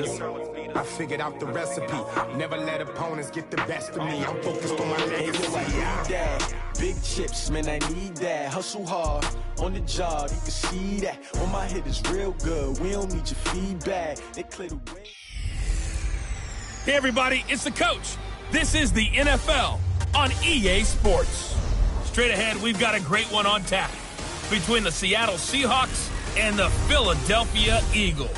I figured out the recipe. Never let opponents get the best of me. I'm focused on my legacy. Big chips, man, I need that. Hustle hard on the job, you can see that. On my head is real good. We don't need your feedback. They clear the way. Hey everybody, it's the coach. This is the NFL on EA Sports. Straight ahead, we've got a great one on tap between the Seattle Seahawks and the Philadelphia Eagles.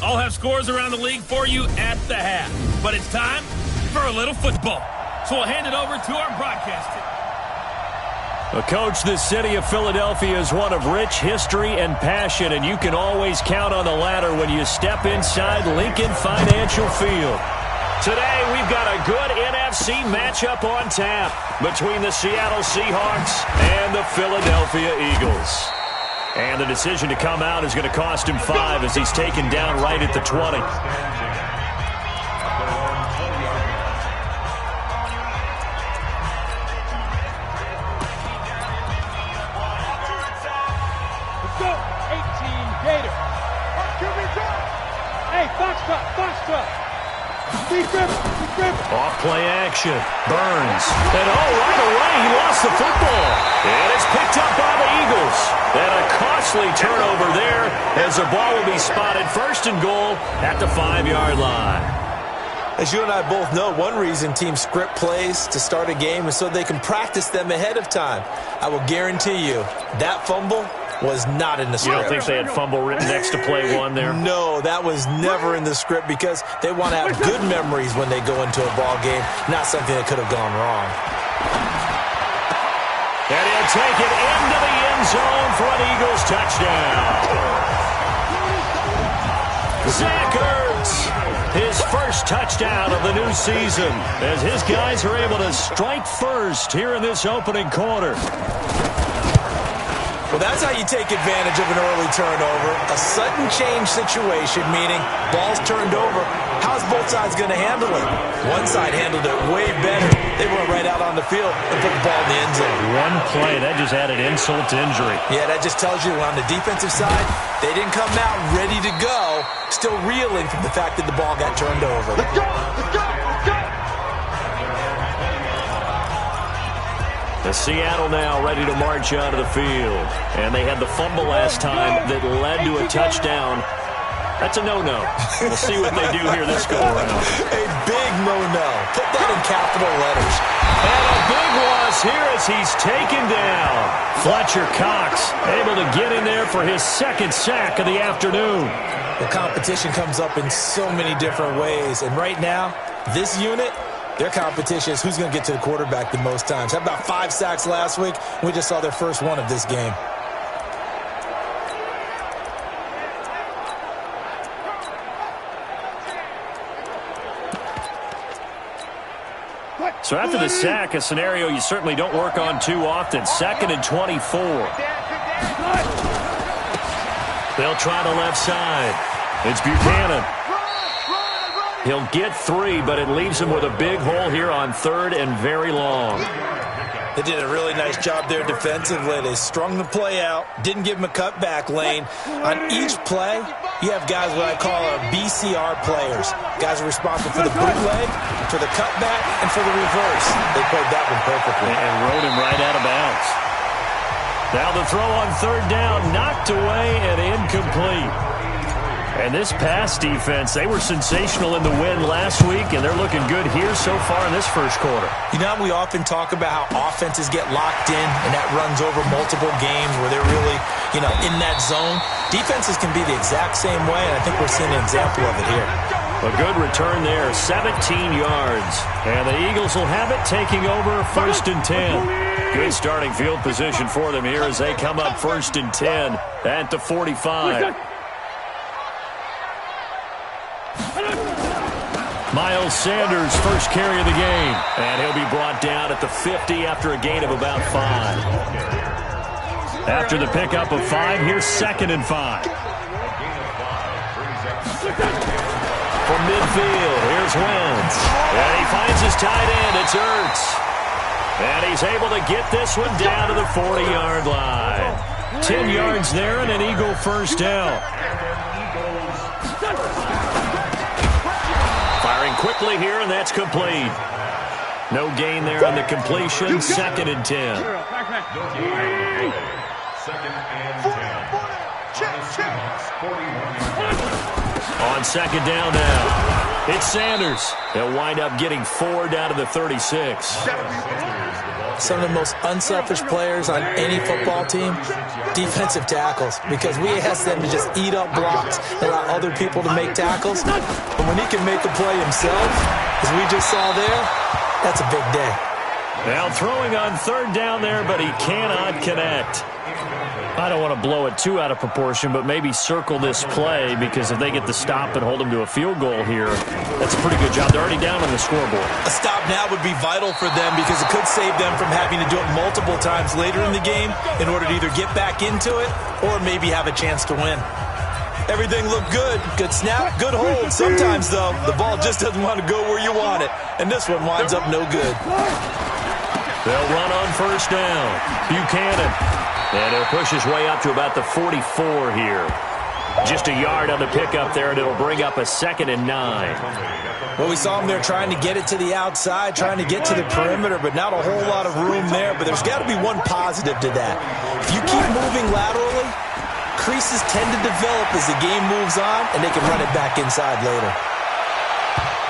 I'll have scores around the league for you at the half. But it's time for a little football. So we'll hand it over to our broadcast team. Well, Coach, the city of Philadelphia is one of rich history and passion, and you can always count on the ladder when you step inside Lincoln Financial Field. Today, we've got a good NFC matchup on tap between the Seattle Seahawks and the Philadelphia Eagles. And the decision to come out is going to cost him 5 as he's taken down right at the 20. Let's go, 18 Gator. Hey, Foxtrot. Off play action. Burns. And right away he lost the football. And it's picked up by the Eagles. And a costly turnover there as the ball will be spotted first and goal at the 5-yard line. As you and I both know, one reason teams script plays to start a game is so they can practice them ahead of time. I will guarantee you that fumble was not in the script. You don't think they had fumble written next to play one there? No, that was never in the script because they want to have good memories when they go into a ball game, not something that could have gone wrong. And he'll take it into the end zone for an Eagles touchdown. Zach Ertz, his first touchdown of the new season, as his guys are able to strike first here in this opening quarter. Well, that's how you take advantage of an early turnover. A sudden change situation, meaning ball's turned over. How's both sides going to handle it? One side handled it way better. They went right out on the field and put the ball in the end zone. One play, that just added insult to injury. Yeah, that just tells you on the defensive side, they didn't come out ready to go, still reeling from the fact that the ball got turned over. Let's go, let's go, let's go. The Seattle now ready to march out of the field. And they had the fumble last time that led to a touchdown. That's a no-no. We'll see what they do here this go-around. A big no-no. Put that in capital letters. And a big loss here as he's taken down. Fletcher Cox able to get in there for his second sack of the afternoon. The competition comes up in so many different ways. And right now, this unit, their competition is who's going to get to the quarterback the most times. Had about 5 sacks last week. We just saw their first one of this game. So after the sack, a scenario you certainly don't work on too often. 2nd and 24. They'll try the left side. It's Buchanan. He'll get 3, but it leaves him with a big hole here on 3rd and very long. They did a really nice job there defensively. They strung the play out, didn't give him a cutback lane. On each play, you have guys what I call our BCR players. Guys are responsible for the bootleg, for the cutback, and for the reverse. They played that one perfectly. And rode him right out of bounds. Now the throw on 3rd down, knocked away and incomplete. And this pass defense, they were sensational in the win last week, and they're looking good here so far in this first quarter. You know, we often talk about how offenses get locked in, and that runs over multiple games where they're really, in that zone. Defenses can be the exact same way, and I think we're seeing an example of it here. A good return there, 17 yards. And the Eagles will have it taking over 1st and 10. Good starting field position for them here as they come up 1st and 10 at the 45. Miles Sanders, first carry of the game. And he'll be brought down at the 50 after a gain of about 5. After the pickup of 5, here's 2nd and 5. From midfield, here's Wentz. And he finds his tight end, it's Ertz. And he's able to get this one down to the 40-yard line. 10 yards there and an Eagle first down. quickly here, and that's complete. No gain there on the completion. 2nd and 10. On 2nd down now, it's Sanders. He'll wind up getting 4 down to the 36. Some of the most unselfish players on any football team, defensive tackles, because we ask them to just eat up blocks and allow other people to make tackles. But when he can make a play himself, as we just saw there, that's a big day. Now throwing on 3rd down there, but he cannot connect. I don't want to blow it too out of proportion, but maybe circle this play, because if they get the stop and hold them to a field goal here, that's a pretty good job. They're already down on the scoreboard. A stop now would be vital for them, because it could save them from having to do it multiple times later in the game in order to either get back into it or maybe have a chance to win. Everything looked good. Good snap, good hold. Sometimes, though, the ball just doesn't want to go where you want it, and this one winds up no good. They'll run on 1st down. Buchanan. And he'll push his way up to about the 44 here. Just a yard on the pickup there, and it'll bring up a 2nd and 9. Well, we saw him there trying to get it to the outside, trying to get to the perimeter, but not a whole lot of room there. But there's got to be one positive to that. If you keep moving laterally, creases tend to develop as the game moves on, and they can run it back inside later.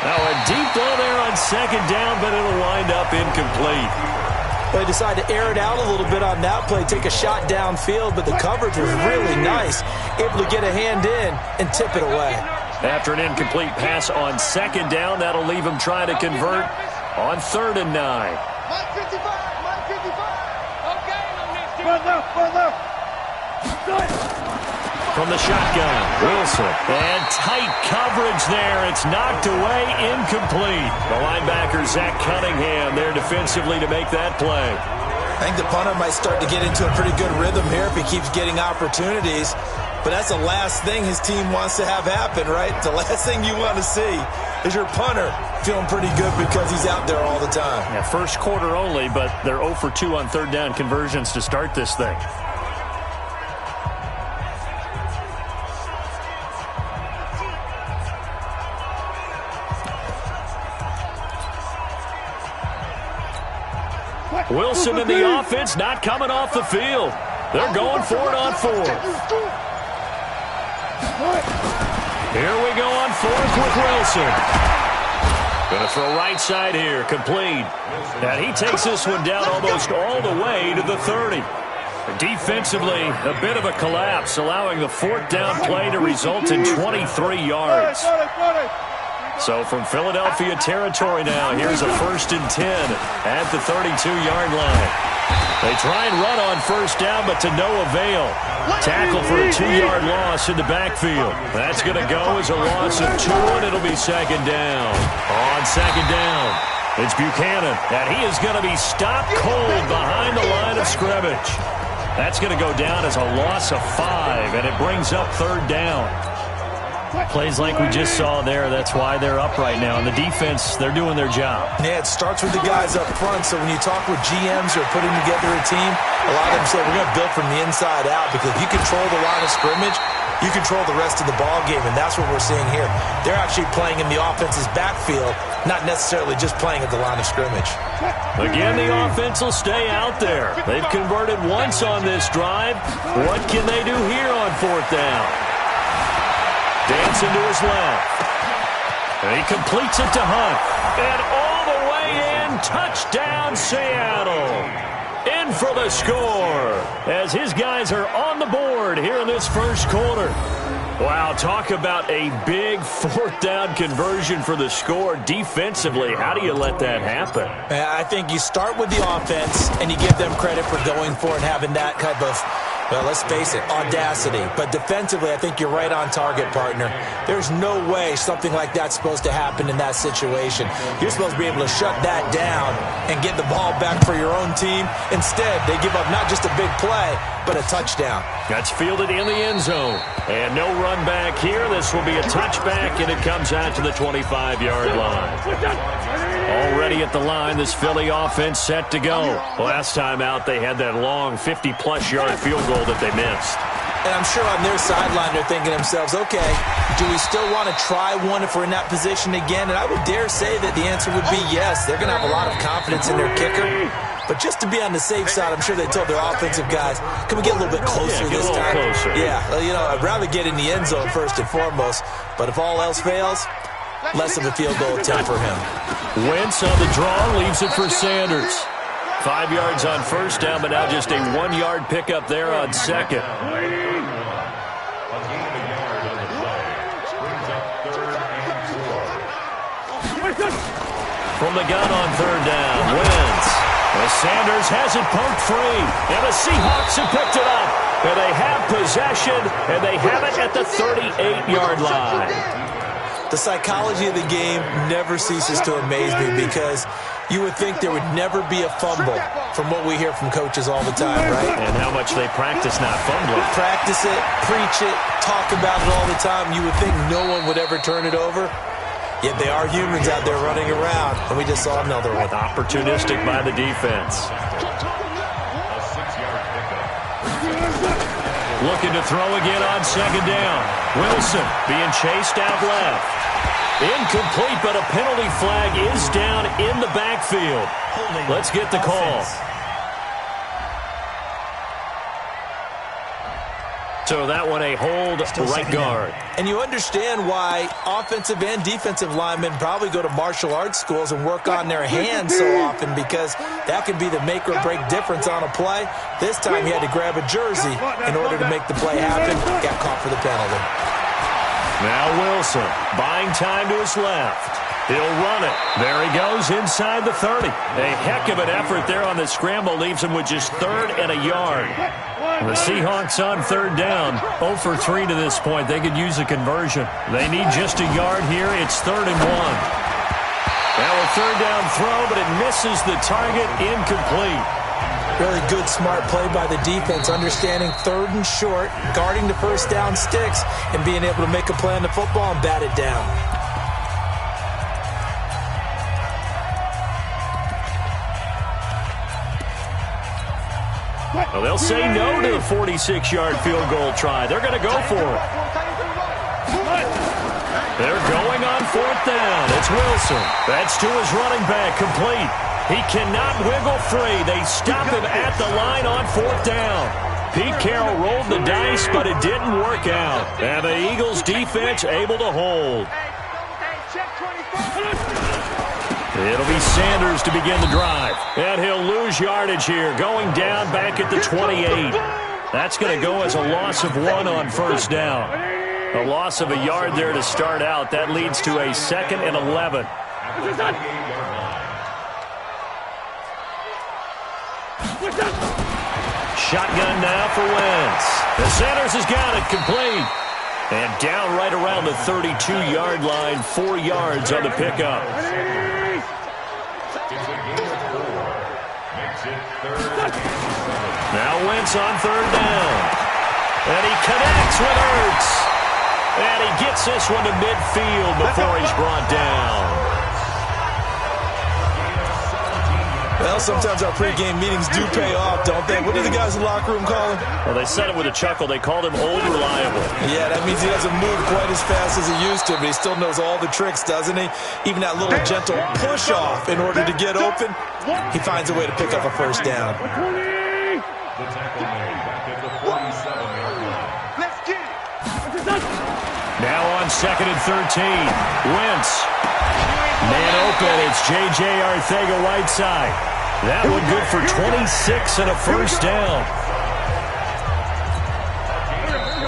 Now a deep ball there on 2nd down, but it'll wind up incomplete. They decided to air it out a little bit on that play, take a shot downfield, but the coverage was really nice, able to get a hand in and tip it away. After an incomplete pass on 2nd down, that'll leave him trying to convert on 3rd and 9. Mike 55, Mike 55. Okay, no next. From the shotgun, Wilson. And tight coverage there. It's knocked away, incomplete. The linebacker, Zach Cunningham, there defensively to make that play. I think the punter might start to get into a pretty good rhythm here if he keeps getting opportunities. But that's the last thing his team wants to have happen, right? The last thing you want to see is your punter feeling pretty good because he's out there all the time. Yeah, 1st quarter only, but they're 0 for 2 on 3rd down conversions to start this thing. Wilson in the offense not coming off the field. They're going for it on 4th. Here we go on 4th with Wilson. Going to throw right side here, complete. And he takes this one down almost all the way to the 30. Defensively, a bit of a collapse, allowing the 4th down play to result in 23 yards. So from Philadelphia territory now, here's a 1st and 10 at the 32-yard line. They try and run on 1st down, but to no avail. Tackle for a 2-yard loss in the backfield. That's going to go as a loss of 2, and it'll be 2nd down. On 2nd down, it's Buchanan, and he is going to be stopped cold behind the line of scrimmage. That's going to go down as a loss of 5, and it brings up 3rd down. Plays like we just saw there, that's why they're up right now. And the defense, they're doing their job. Yeah, it starts with the guys up front. So when you talk with GMs who are putting together a team, a lot of them say we're going to build from the inside out, because if you control the line of scrimmage, you control the rest of the ball game, and that's what we're seeing here. They're actually playing in the offense's backfield, not necessarily just playing at the line of scrimmage. Again, the offense will stay out there. They've converted once on this drive. What can they do here on 4th down? Dancing to his left. And he completes it to Hunt. And all the way in, touchdown Seattle. In for the score as his guys are on the board here in this 1st quarter. Wow, talk about a big 4th down conversion for the score. Defensively, how do you let that happen? I think you start with the offense and you give them credit for going for it and having that type of, well, let's face it, audacity. But defensively, I think you're right on target, partner. There's no way something like that's supposed to happen in that situation. You're supposed to be able to shut that down and get the ball back for your own team. Instead, they give up not just a big play, but a touchdown. That's fielded in the end zone. And no run back here. This will be a touchback, and it comes out to the 25-yard line. Already at the line, this Philly offense set to go. Last time out, they had that long 50-plus yard field goal that they missed. And I'm sure on their sideline they're thinking to themselves, okay, do we still want to try one if we're in that position again? And I would dare say that the answer would be yes. They're going to have a lot of confidence in their kicker. But just to be on the safe side, I'm sure they told their offensive guys, can we get a little bit closer this time? Closer. Yeah, you know, I'd rather get in the end zone first and foremost. But if all else fails, less of a field goal attempt for him. Wentz on the draw, leaves it for Sanders. 5 yards on first down, but now just a 1-yard pickup there on second. From the gun on third down, Wentz. Well, Sanders has it poked free, and the Seahawks have picked it up. And they have possession, and they have it at the 38-yard line. The psychology of the game never ceases to amaze me because you would think there would never be a fumble from what we hear from coaches all the time, right? And how much they practice not fumbling. Practice it, preach it, talk about it all the time. You would think no one would ever turn it over. Yet they are humans out there running around, and we just saw another one. Opportunistic by the defense. Looking to throw again on second down. Wilson being chased out left. Incomplete, but a penalty flag is down in the backfield. Let's get the call. So that one a hold right guard. And you understand why offensive and defensive linemen probably go to martial arts schools and work on their hands so often, because that can be the make or break difference on a play. This time he had to grab a jersey in order to make the play happen. Got caught for the penalty. Now Wilson buying time to his left. He'll run it. There he goes inside the 30. A heck of an effort there on the scramble. Leaves him with just third and a yard. The Seahawks on third down. 0 for 3 to this point. They could use a conversion. They need just a yard here. It's 3rd and 1. Now a third down throw, but it misses the target. Incomplete. Really good, smart play by the defense, understanding 3rd and short, guarding the first down sticks, and being able to make a play on the football and bat it down. Well, they'll say no to the 46-yard field goal try. They're going to go for it. They're going on 4th down. It's Wilson. That's to his running back, complete. He cannot wiggle free. They stop him at the line on 4th down. Pete Carroll rolled the dice, but it didn't work out. And the Eagles defense able to hold. It'll be Sanders to begin the drive. And he'll lose yardage here, going down back at the 28. That's going to go as a loss of 1 on first down. A loss of a yard there to start out. That leads to a 2nd and 11. Shotgun now for Wentz. And Sanders has got it complete. And down right around the 32-yard line, 4 yards on the pickup. Now Wentz on 3rd down. And he connects with Ertz. And he gets this one to midfield before he's brought down. Well, sometimes our pregame meetings do pay off, don't they? What do the guys in the locker room call him? Well, they said it with a chuckle. They called him Old Reliable. Yeah, that means he doesn't move quite as fast as he used to, but he still knows all the tricks, doesn't he? Even that little gentle push-off in order to get open, he finds a way to pick up a first down. Now on 2nd and 13. Wentz. Man open. It's J.J. Arcega-Whiteside. That one good for 26 and a first down.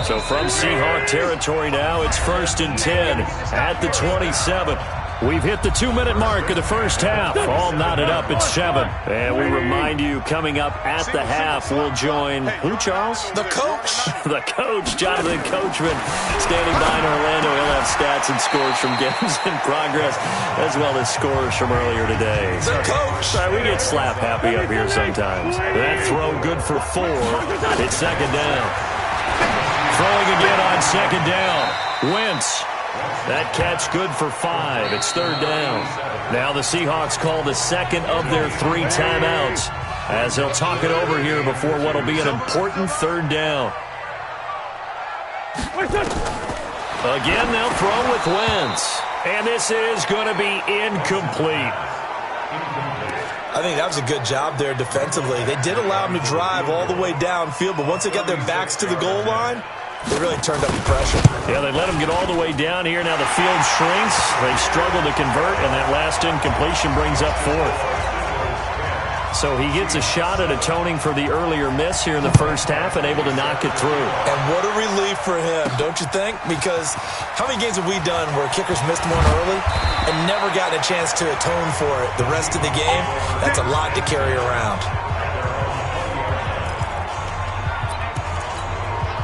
So from Seahawk territory now, it's 1st and 10 at the 27. We've hit the 2-minute mark of the first half. All knotted up at 7. And we remind you, coming up at the half, we'll join who, Charles? The coach. The coach, Jonathan Coachman, standing by in Orlando. He'll have stats and scores from games in progress, as well as scores from earlier today. The coach. Sorry, we get slap happy up here sometimes. That throw good for 4. It's 2nd down. Throwing again on 2nd down. Wentz. That catch good for 5. It's 3rd down. Now the Seahawks call the 2nd of their 3 timeouts as they'll talk it over here before what will be an important 3rd down. Again, they'll throw with Wentz. And this is going to be incomplete. I think that was a good job there defensively. They did allow them to drive all the way downfield, but once they got their backs to the goal line, they really turned up the pressure. Yeah, they let them get all the way down here. Now the field shrinks. They've struggled to convert, and that last incompletion brings up fourth. So he gets a shot at atoning for the earlier miss here in the first half and able to knock it through. And what a relief for him, don't you think? Because how many games have we done where kickers missed one early and never gotten a chance to atone for it the rest of the game? That's a lot to carry around.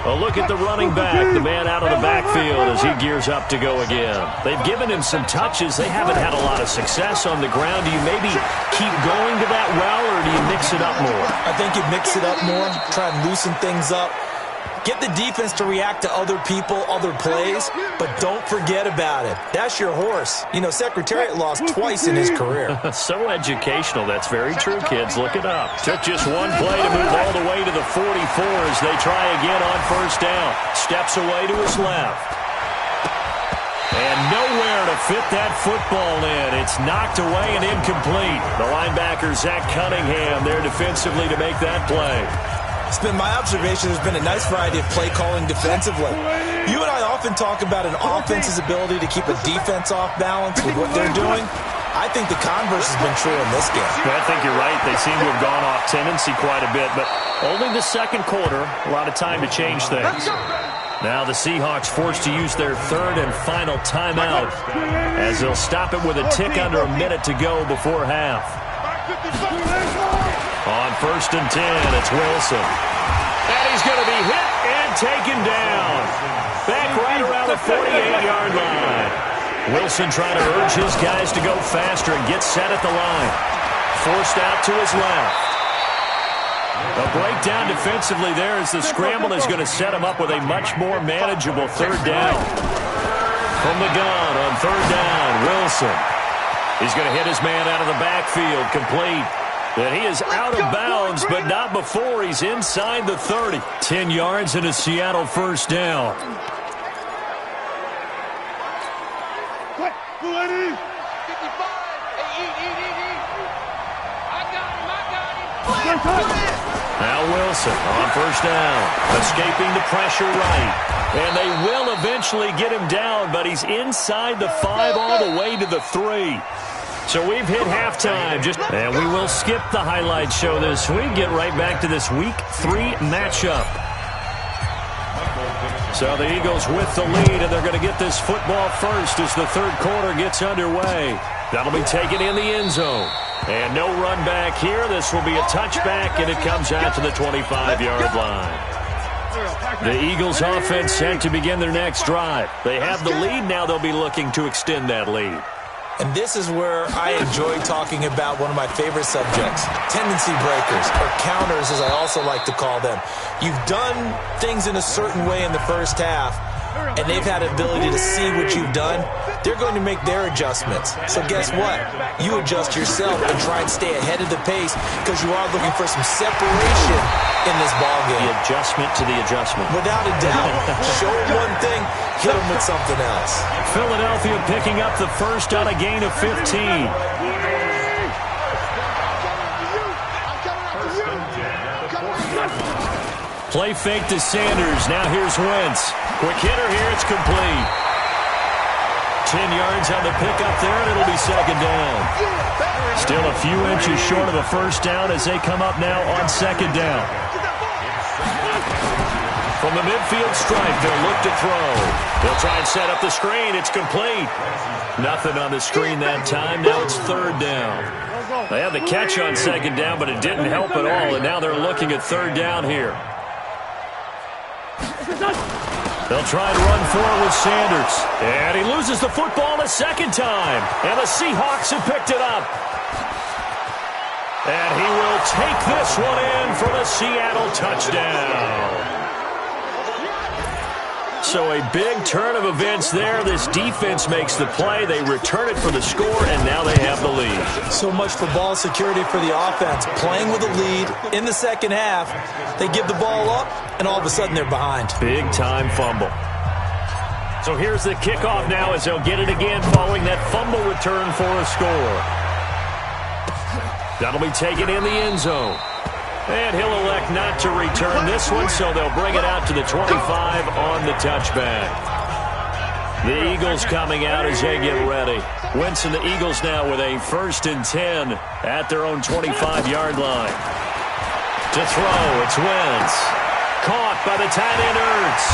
A look at the running back, the man out of the backfield as he gears up to go again. They've given him some touches. They haven't had a lot of success on the ground. Do you maybe keep going to that well, or do you mix it up more? I think you mix it up more, try and loosen things up. Get the defense to react to other people, other plays, but don't forget about it. That's your horse. You know, Secretariat lost twice in his career. So educational. That's very true, kids. Look it up. Took just one play to move all the way to the 44 as they try again on first down. Steps away to his left. And nowhere to fit that football in. It's knocked away and incomplete. The linebacker, Zach Cunningham, there defensively to make that play. It's been my observation there's been a nice variety of play calling defensively. You and I often talk about an offense's ability to keep a defense off balance with what they're doing. I think the converse has been true in this game. I think you're right. They seem to have gone off tendency quite a bit, but only the second quarter, a lot of time to change things. Now the Seahawks forced to use their third and final timeout as they'll stop it with a tick under a minute to go before half. On first and 10, it's Wilson. And he's going to be hit and taken down. Back right around the 48-yard line. Wilson trying to urge his guys to go faster and get set at the line. Forced out to his left. A breakdown defensively there as the scramble is going to set him up with a much more manageable third down. From the gun on third down, Wilson. He's going to hit his man out of the backfield, complete. And he is out of bounds, but not before he's inside the 30. 10 yards and a Seattle first down. Now Wilson on first down, escaping the pressure right. And they will eventually get him down, but he's inside the 5 all the way to the 3. So we've hit halftime, and we will skip the highlight show this week. Get right back to this Week 3 matchup. So the Eagles with the lead, and they're going to get this football first as the third quarter gets underway. That'll be taken in the end zone. And no run back here. This will be a touchback, and it comes out to the 25-yard line. The Eagles offense set to begin their next drive. They have the lead. Now they'll be looking to extend that lead. And this is where I enjoy talking about one of my favorite subjects, tendency breakers, or counters as I also like to call them. You've done things in a certain way in the first half, and they've had the ability to see what you've done. They're going to make their adjustments. So guess what? You adjust yourself and try and stay ahead of the pace because you are looking for some separation in this ballgame. The adjustment to the adjustment. Without a doubt. Show them one thing, hit them with something else. Philadelphia picking up the first on a gain of 15. Play fake to Sanders. Now here's Wentz. Quick hitter here. It's complete. 10 yards on the pickup there, and it'll be second down. Still a few inches short of a first down as they come up now on second down. From the midfield stripe, they'll look to throw. They'll try and set up the screen. It's complete. Nothing on the screen that time. Now it's third down. They had the catch on second down, but it didn't help at all, and now they're looking at third down here. They'll try and run forward with Sanders. And he loses the football a second time. And the Seahawks have picked it up. And he will take this one in for the Seattle touchdown. So a big turn of events there. This defense makes the play. They return it for the score, and now they have the lead. So much for ball security for the offense. Playing with a lead in the second half, they give the ball up, and all of a sudden they're behind. Big-time fumble. So here's the kickoff now as they'll get it again following that fumble return for a score. That'll be taken in the end zone. And he'll elect not to return this one, so they'll bring it out to the 25 on the touchback. The Eagles coming out as they get ready. Wentz and the Eagles now with a 1st and 10 at their own 25-yard line. To throw, it's Wentz. Caught by the tight end Ertz.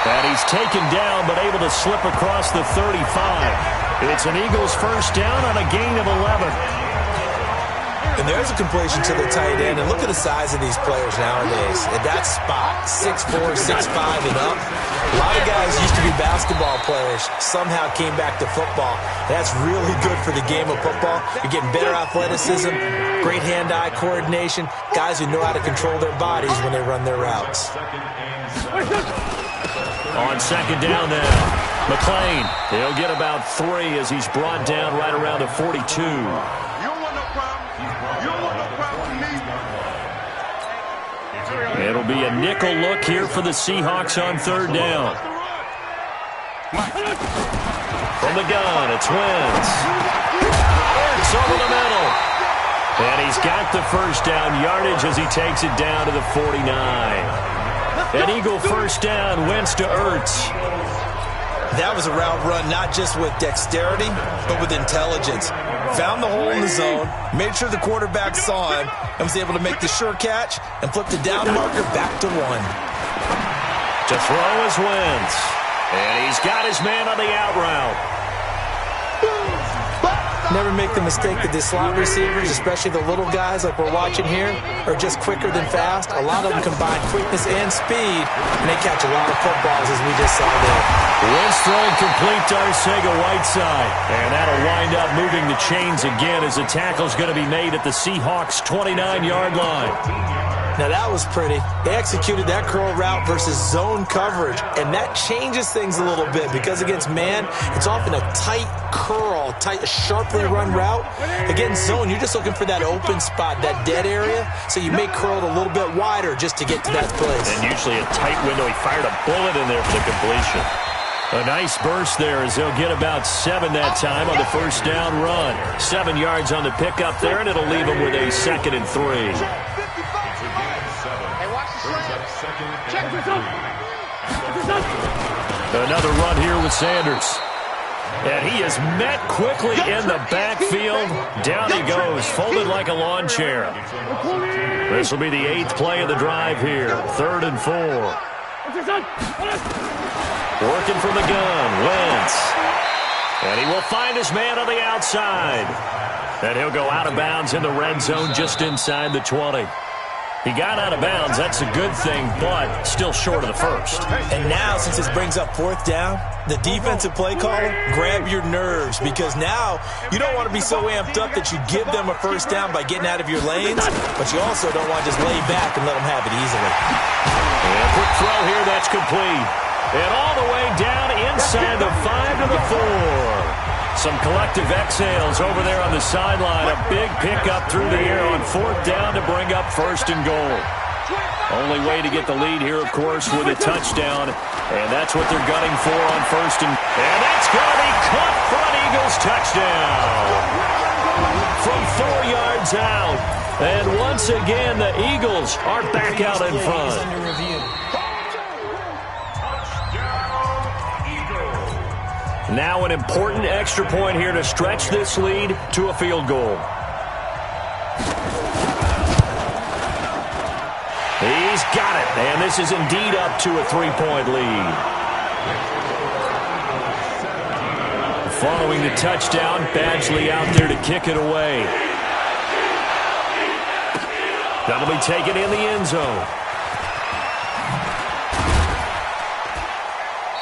And he's taken down but able to slip across the 35. It's an Eagles first down on a gain of 11. And there's a completion to the tight end. And look at the size of these players nowadays. At that spot, 6'4", 6'5", and up. A lot of guys used to be basketball players, somehow came back to football. That's really good for the game of football. You're getting better athleticism, great hand-eye coordination, guys who know how to control their bodies when they run their routes. On second down now, McLean. He'll get about 3 as he's brought down right around the 42. It'll be a nickel look here for the Seahawks on third down. From the gun, it's Wentz. It's over the middle. And he's got the first down yardage as he takes it down to the 49. An Eagle first down, Wentz to Ertz. That was a route run not just with dexterity, but with intelligence. Found the hole in the zone, made sure the quarterback saw him, and was able to make the sure catch and flip the down marker back to 1. To throw is Wentz. And he's got his man on the out route. Never make the mistake that the slot receivers, especially the little guys like we're watching here, are just quicker than fast. A lot of them combine quickness and speed, and they catch a lot of footballs, as we just saw there. Wentz throwing complete to Arcega-Whiteside. And that'll wind up moving the chains again as the tackle's going to be made at the Seahawks' 29-yard line. Now that was pretty. They executed that curl route versus zone coverage, and that changes things a little bit because against man, it's often a tight curl, tight, sharply run route. Against zone, you're just looking for that open spot, that dead area, so you may curl it a little bit wider just to get to that place. And usually a tight window. He fired a bullet in there for the completion. A nice burst there as they'll get about 7 that time on the first down run. 7 yards on the pickup there, and it'll leave them with a 2nd and 3. Another run here with Sanders. And he is met quickly in the backfield. Down he goes, folded like a lawn chair. This will be the 8th play of the drive here. 3rd and 4. Working from the gun, Wentz. And he will find his man on the outside. And he'll go out of bounds in the red zone just inside the 20. He got out of bounds. That's a good thing, but still short of the first. And now, since this brings up 4th down, the defensive play caller, grab your nerves, because now you don't want to be so amped up that you give them a first down by getting out of your lanes, but you also don't want to just lay back and let them have it easily. And a quick throw here, that's complete. And all the way down inside the 5 to the 4. Some collective exhales over there on the sideline. A big pickup through the air on 4th down to bring up 1st and goal. Only way to get the lead here, of course, with a touchdown. And that's what they're gunning for on 1st and that's going to be caught for an Eagles touchdown. From 4 yards out. And once again, the Eagles are back out in front. Now an important extra point here to stretch this lead to a field goal. He's got it, and this is indeed up to a 3-point lead. Following the touchdown, Badgley out there to kick it away. That'll be taken in the end zone.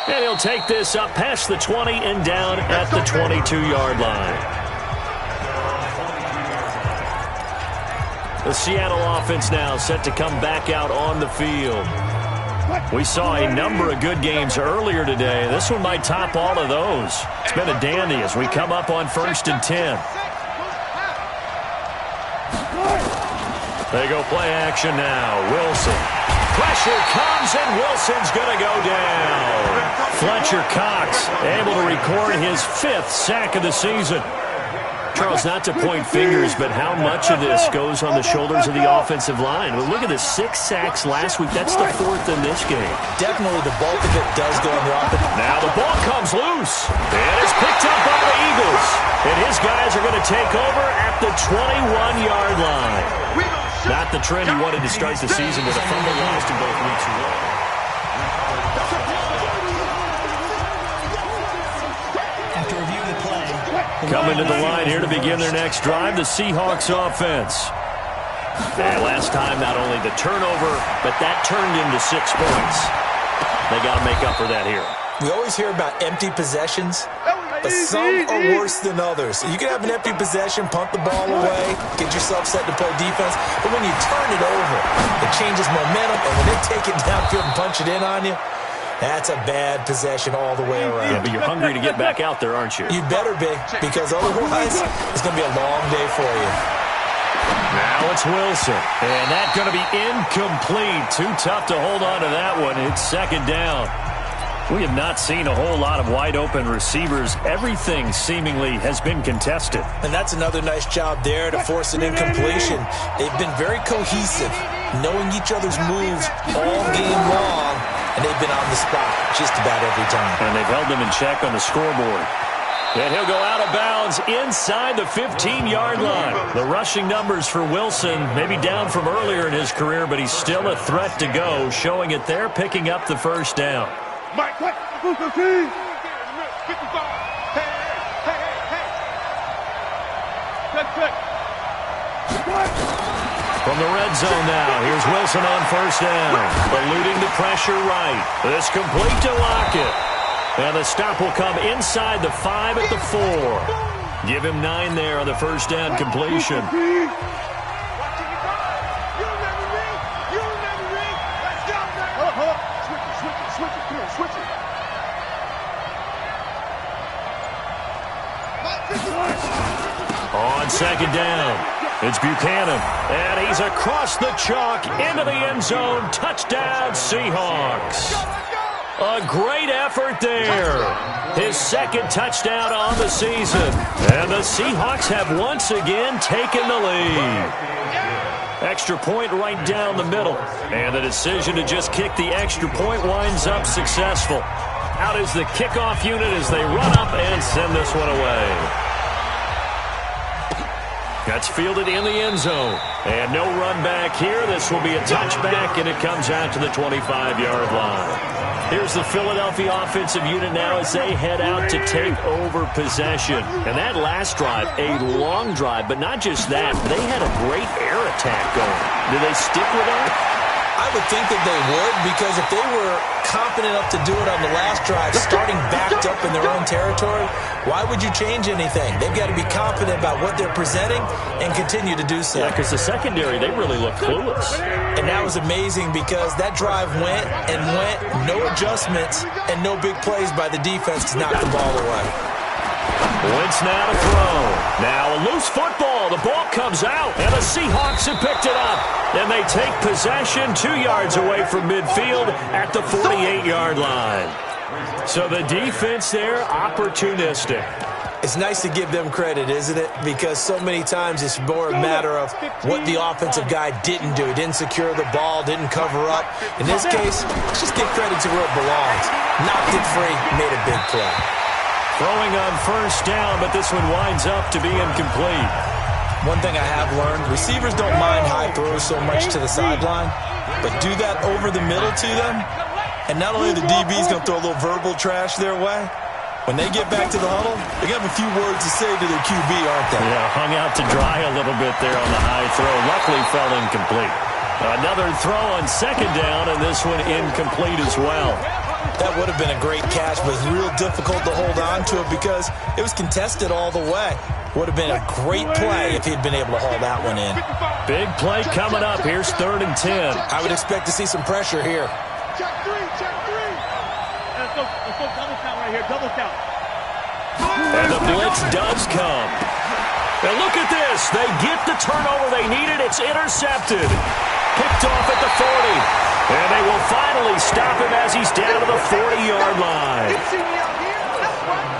And he'll take this up past the 20 and down at the 22-yard line. The Seattle offense now set to come back out on the field. We saw a number of good games earlier today. This one might top all of those. It's been a dandy as we come up on 1st and 10. They go play action now. Wilson. Pressure comes, and Wilson's going to go down. Fletcher Cox able to record his 5th sack of the season. Charles, not to point fingers, but how much of this goes on the shoulders of the offensive line? Well, look at the 6 sacks last week. That's the 4th in this game. Definitely the bulk of it does go on the offense. Now the ball comes loose, and it's picked up by the Eagles. And his guys are going to take over at the 21-yard line. Not the trend he wanted to start the season with a fumble lost in both weeks. After review the play. Coming to the line here to begin their next drive, the Seahawks offense. And last time, not only the turnover, but that turned into 6 points. They got to make up for that here. We always hear about empty possessions, but some are worse than others. You can have an empty possession, punt the ball away, get yourself set to play defense, but when you turn it over, it changes momentum, and when they take it downfield and punch it in on you, that's a bad possession all the way around. Yeah, but you're hungry to get back out there, aren't you? You better be, because otherwise, it's going to be a long day for you. Now it's Wilson, and that's going to be incomplete. Too tough to hold on to that one. It's 2nd down. We have not seen a whole lot of wide-open receivers. Everything seemingly has been contested. And that's another nice job there to force an incompletion. They've been very cohesive, knowing each other's moves all game long, and they've been on the spot just about every time. And they've held them in check on the scoreboard. And he'll go out of bounds inside the 15-yard line. The rushing numbers for Wilson may be down from earlier in his career, but he's still a threat to go, showing it there, picking up the 1st down. Mike, quick, 55. Hey. Quick. From the red zone now, here's Wilson on 1st down. Eluding the pressure right. This complete to Lockett. And the stop will come inside the 5 at the 4. Give him 9 there on the 1st down completion. On 2nd down, it's Buchanan, and he's across the chalk into the end zone. Touchdown, Seahawks. A great effort there. His 2nd touchdown on the season. And the Seahawks have once again taken the lead. Extra point right down the middle. And the decision to just kick the extra point winds up successful. Out is the kickoff unit as they run up and send this one away. That's fielded in the end zone. And no run back here. This will be a touchback, and it comes out to the 25-yard line. Here's the Philadelphia offensive unit now as they head out to take over possession. And that last drive, a long drive, but not just that. They had a great air attack going. Do they stick with that? I would think that they would, because if they were confident enough to do it on the last drive, starting backed up in their own territory, why would you change anything? They've got to be confident about what they're presenting and continue to do so. Yeah, because the secondary, they really look clueless. And that was amazing because that drive went, no adjustments, and no big plays by the defense to knock the ball away. Wentz now to throw. Now a loose football. The ball comes out, and the Seahawks have picked it up. And they take possession 2 yards away from midfield at the 48-yard line. So the defense there, opportunistic. It's nice to give them credit, isn't it? Because so many times it's more a matter of what the offensive guy didn't do. He didn't secure the ball, didn't cover up. In this case, let's just give credit to where it belongs. Knocked it free, made a big play. Throwing on 1st down, but this one winds up to be incomplete. One thing I have learned, receivers don't mind high throws so much to the sideline, but do that over the middle to them, and not only the DB's going to throw a little verbal trash their way, when they get back to the huddle, they have a few words to say to their QB, aren't they? Yeah, hung out to dry a little bit there on the high throw. Luckily fell incomplete. Another throw on 2nd down, and this one incomplete as well. That would have been a great catch, but it's real difficult to hold on to it because it was contested all the way. Would have been a great play if he'd been able to haul that one in. Big play coming up. Here's 3rd and 10. I would expect to see some pressure here. Check three. Let's go double count right here. Double count. And the blitz does come. And look at this. They get the turnover they needed. It's intercepted. Picked off at the 40. And they will finally stop him as he's down to the 40-yard line.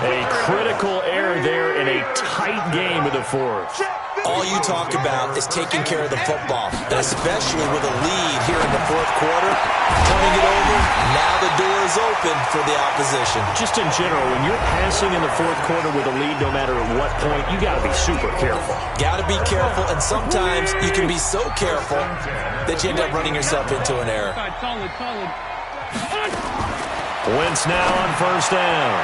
A critical error there in a tight game of the fourth. All you talk about is taking care of the football, and especially with a lead here in the fourth quarter. Turning it over, now the door is open for the opposition. Just in general, when you're passing in the fourth quarter with a lead, no matter at what point, you got to be super careful. Got to be careful, and sometimes you can be so careful that you end up running yourself into an error. Solid. Wentz now on first down.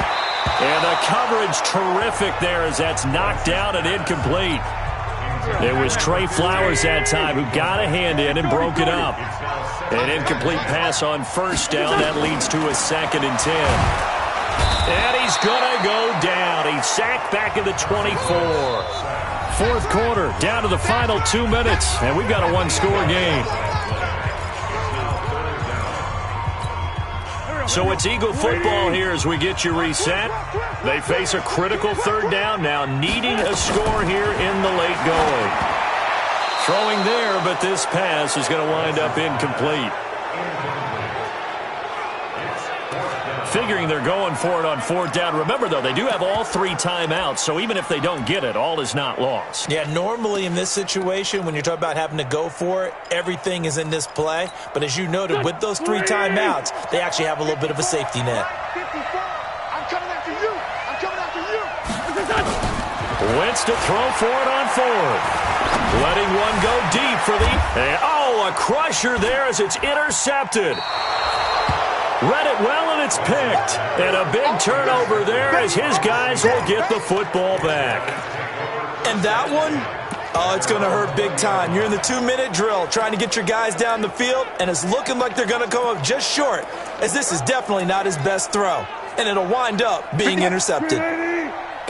And the coverage terrific there as that's knocked down and incomplete. It was Trey Flowers that time who got a hand in and broke it up. An incomplete pass on first down. That leads to a 2nd and 10. And he's going to go down. He's sacked back at the 24. Fourth quarter, down to the final 2 minutes, and we've got a one-score game. So it's Eagle football here as we get you reset. They face a critical third down now, needing a score here in the late going. Throwing there, but this pass is going to wind up incomplete. Figuring they're going for it on fourth down. Remember, though, they do have all 3 timeouts, so even if they don't get it, all is not lost. Yeah, normally in this situation, when you're talking about having to go for it, everything is in this play. But as you noted, with those 3 timeouts, they actually have a little bit of a safety net. I'm coming after you. Wentz to throw for it on fourth. Letting one go deep for the... a crusher there as it's intercepted. Read it well, and it's picked. And a big turnover there as his guys will get the football back. And that one, it's going to hurt big time. You're in the 2-minute drill trying to get your guys down the field, and it's looking like they're going to come up just short, as this is definitely not his best throw. And it'll wind up being intercepted.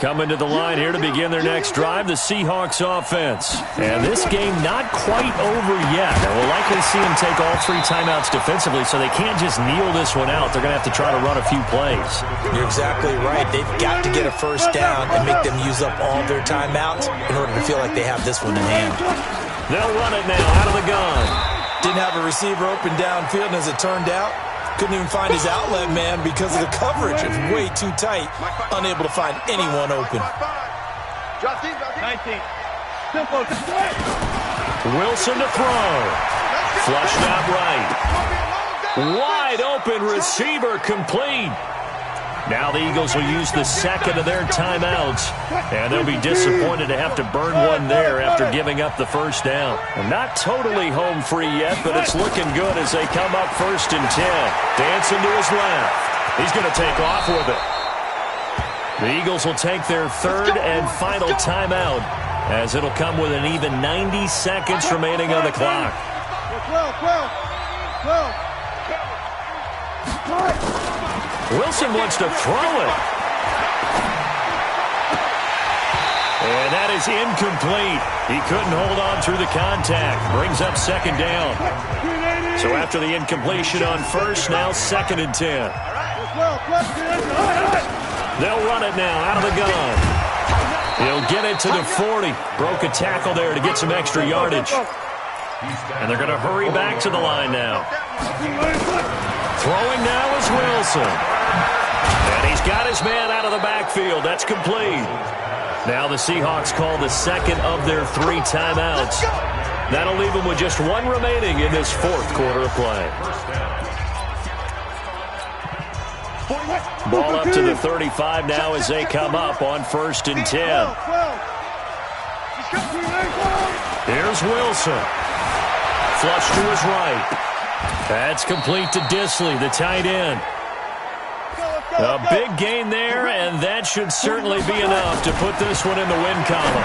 Coming to the line here to begin their next drive, the Seahawks offense. And this game not quite over yet. And we'll likely see them take all 3 timeouts defensively, so they can't just kneel this one out. They're going to have to try to run a few plays. You're exactly right. They've got to get a first down and make them use up all their timeouts in order to feel like they have this one in hand. They'll run it now out of the gun. Didn't have a receiver open downfield, and as it turned out, couldn't even find his outlet man because of the coverage. It was way too tight, unable to find anyone open. 19. Simple. Wilson to throw. Flushed out right. Wide open receiver complete. Now the Eagles will use the 2nd of their timeouts, and they'll be disappointed to have to burn one there after giving up the first down. And not totally home free yet, but it's looking good as they come up 1st and 10. Dancing to his left. He's going to take off with it. The Eagles will take their 3rd and final timeout, as it'll come with an even 90 seconds remaining on the clock. 12. Wilson wants to throw it. And that is incomplete. He couldn't hold on through the contact. Brings up 2nd down. So after the incompletion on first, now 2nd and 10. They'll run it now out of the gun. He'll get it to the 40. Broke a tackle there to get some extra yardage. And they're going to hurry back to the line now. Throwing now is Wilson. And he's got his man out of the backfield. That's complete. Now the Seahawks call the 2nd of their 3 timeouts. That'll leave them with just 1 remaining in this 4th quarter of play. Ball up to the 35 now as they come up on 1st and 10. Here's Wilson. Flush to his right. That's complete to Disley, the tight end. A big gain there, and that should certainly be enough to put this one in the win column.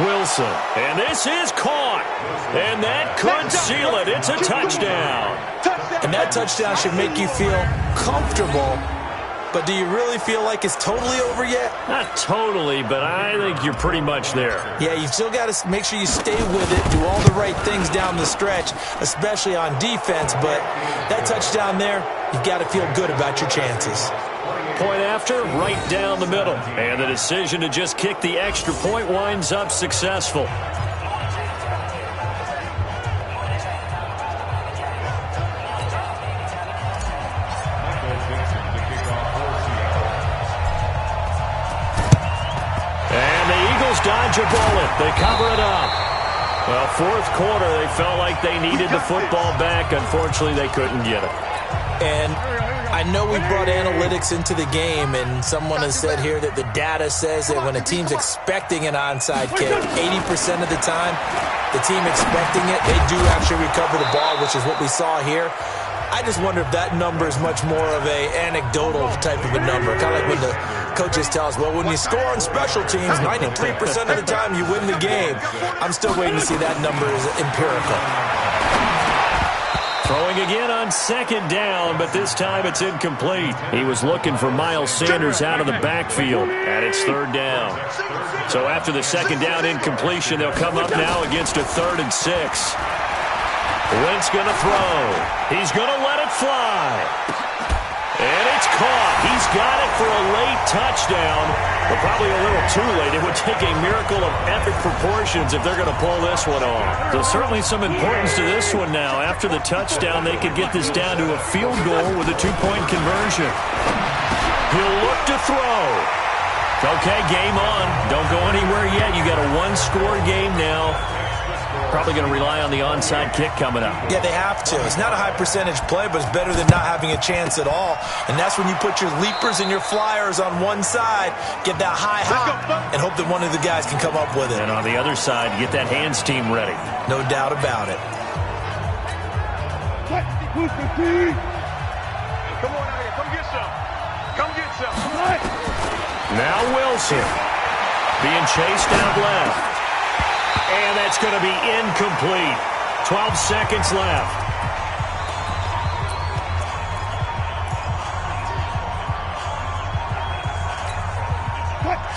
Wilson, and this is caught, and that could seal it. It's a touchdown. And that touchdown should make you feel comfortable But do you really feel like it's totally over yet? Not totally, but I think you're pretty much there. Yeah, you still got to make sure you stay with it, do all the right things down the stretch, especially on defense. But that touchdown there, you've got to feel good about your chances. Point after, right down the middle. And the decision to just kick the extra point winds up successful. Dodge a bullet. They cover it up. Well, fourth quarter, they felt like they needed the football back. Unfortunately, they couldn't get it. And I know we brought analytics into the game, and someone has said here that the data says that when a team's expecting an onside kick, 80% of the time, the team expecting it, they do actually recover the ball, which is what we saw here. I just wonder if that number is much more of a anecdotal type of a number, kind of like when the coaches tell us, well, when you score on special teams, 93% of the time you win the game. I'm still waiting to see that number is empirical. Throwing again on second down, but this time it's incomplete. He was looking for Miles Sanders out of the backfield, and it's third down. So after the second down incompletion, they'll come up now against a 3rd and 6. Wentz going to throw. He's going to let it fly. And it's caught. He's got it for a late touchdown, but probably a little too late. It would take a miracle of epic proportions if they're going to pull this one off. There's certainly some importance to this one now. After the touchdown, they could get this down to a field goal with a 2-point conversion. He'll look to throw. Okay, game on. Don't go anywhere yet. You got a one-score game now. Probably going to rely on the onside kick coming up. Yeah, they have to. It's not a high percentage play, but it's better than not having a chance at all. And that's when you put your leapers and your flyers on one side, get that high hop, and hope that one of the guys can come up with it. And on the other side, get that hands team ready. No doubt about it. Come on out here. Come get some. Come get some. Now Wilson being chased out left. And that's going to be incomplete. 12 seconds left.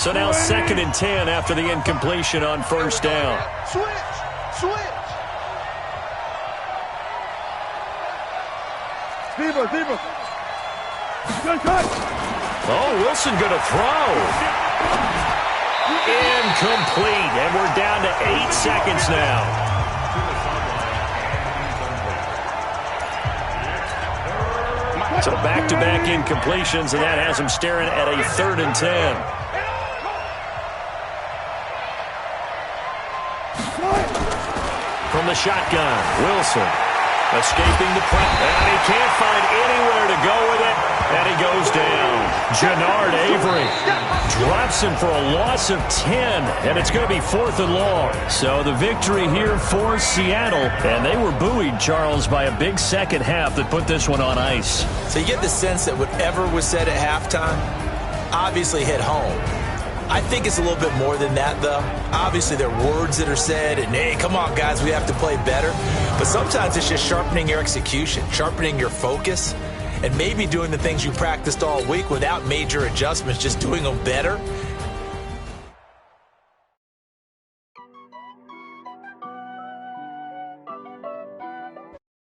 So now 2nd and 10 after the incompletion on first down. Switch. Stever. Good cut. Oh, Wilson going to throw. Incomplete, and we're down to 8 seconds now. So back-to-back incompletions, and that has him staring at a 3rd and 10. From the shotgun, Wilson escaping the press, and he can't find anywhere to go with it, and he goes down. Jannard Avery drops him for a loss of 10, and it's going to be 4th and long. So the victory here for Seattle, and they were buoyed, Charles, by a big second half that put this one on ice. So you get the sense that whatever was said at halftime obviously hit home. I think it's a little bit more than that, though. Obviously, there are words that are said, and, hey, come on, guys, we have to play better. But sometimes it's just sharpening your execution, sharpening your focus, and maybe doing the things you practiced all week without major adjustments, just doing them better.